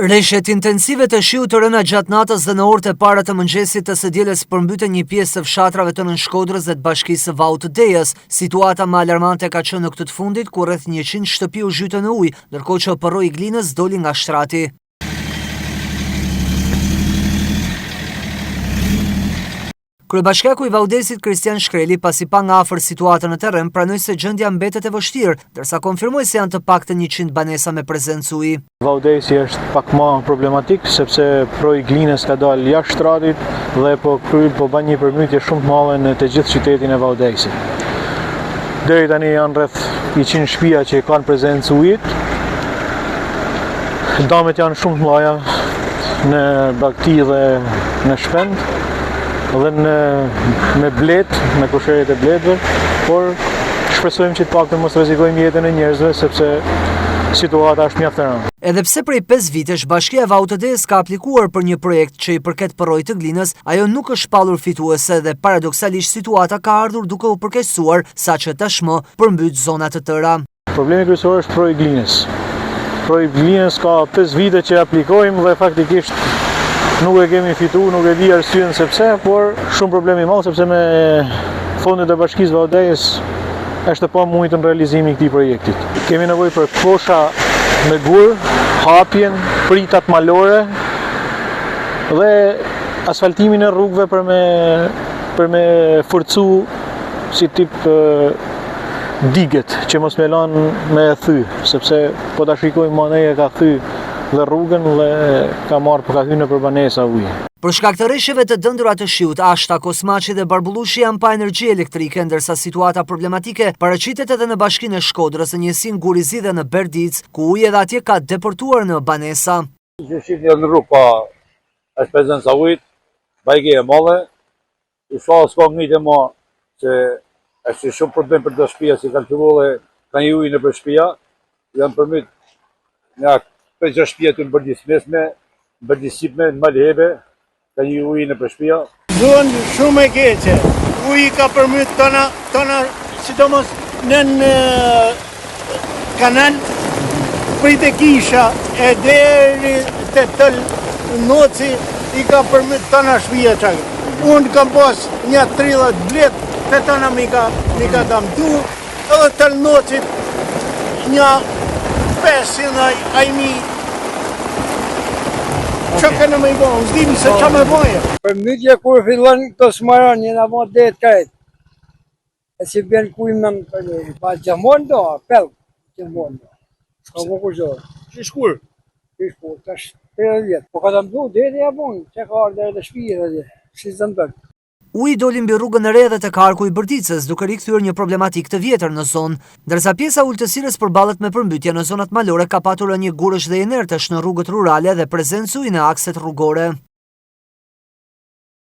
Rreshtet intensive të shiut të rëna gjatë natës dhe në orët e para të mëngjesit të së dielës përmbytën një pjesë të fshatrave të Nën Shkodrës dhe të bashkisë së Vaut të Dejës. Situata më alarmante ka qenë në këtë të fundit, ku rreth 100 shtëpi u zhytën në ujë, ndërkohë që opërroi i Glinës doli nga shtrati. Kryebashkiaku i Vaudesit Kristian Shkreli, pasi pa nga afër situatën në terren, pranoi se gjendja mbetet e vështirë, ndërsa konfirmoi se janë të paktën 100 banesa me prezencë uji. Vaudesi është pak më problematik sepse proji i Glinës ka dalë jashtë shtratit dhe po bën një përmbytje shumë të madhe në të gjithë qytetin e Vaudesit. Deri tani janë rreth 100 shtëpia që kanë prezencë ujit. Damet janë shumë të mëdha në Bagti dhe në Shpend dhe me blet, me kusheret e bletëve, por shpresojmë që të paktën mos rrezikojmë jetën e njerëzve sepse situata është mjaft e rëndë. Edhe pse prej 5 vitesh Bashkia e Vaut të Dejës ka aplikuar për një projekt që i përket përrojit të Glinës, ajo nuk është shpallur fituese dhe paradoksalisht situata ka ardhur duke u përkeqësuar, saqë tashmë përmbyt zona të tëra. Problemi kryesor është proji i Glinës. Proji i Glinës ka 5 vite që aplikojmë dhe faktikisht nuk e kemi fitu, nuk e di arsyen sepse, por shumë problemi i madh sepse me fondet e Bashkisë Vaut të Dejës është pa mujtë në realizimin e këtij projekti. Kemi nevojë për kosha me gur, hapjen, pritat malore dhe asfaltimin e rrugëve për me forcu si tip diget që mos me lanë me thy, sepse po ta shikojmë maneja ka thy dhe rrugën dhe ka marrë për ka hyrë nëpër banesa ujë. Për shkak të rreshjeve të dëndura të shiut, Ashta, Kosmaçi dhe Barbullushi janë pa energji elektrike, ndërsa situata problematike paraqitet edhe në bashkinë e Shkodrës, në njësinë Gurizi dhe në Berdic, ku uji edhe atje ka deportuar në banesa. Që shihni në rrugë pa është prezenca ujit, bajgje e madhe, s'ka ngritje më se është shumë problem për të shtëpia që kanë filluar kanë ujë nëpër shtëpia, janë përmbyt nga 5 shtëpia të Berdis mesme, Berdis sipme, në Malhebe, ka një ujë nëpër shtëpia. Zonë shumë e keqe. Uji ka përmbyt tona sidomos në kanal prit e kisha e deri te tël noci i ka përmbyt tona shtëpia çaj. Unë kam pas një 30 blet, te tona mi ka damtu, edhe tël noci një 500 ajmi. Që kënë me i bënë, s'dim se që me bëjë. Përmbytje kur fillon të smaron, një në mod dhe të krejt. E si bjen kujmë në përmbytje, pa gjëmon do, pelk, gjëmon do. Ka më kërëzorë. Që shkur? Që shkur, tash 30 vjetë. Po ka të mdu, dhe e bënë, që ka ardhe dhe shpijë dhe si zëndër. Uji doli mbi rrugën e re dhe tek arku i Berdicës, duke rikthyer një problematik të vjetër në zonë, ndërsa pjesa ultësirës përballet me përmbytje në zonat malore ka patur një gurësh dhe inertësh në rrugët rurale dhe prezencë uji në akset rrugore.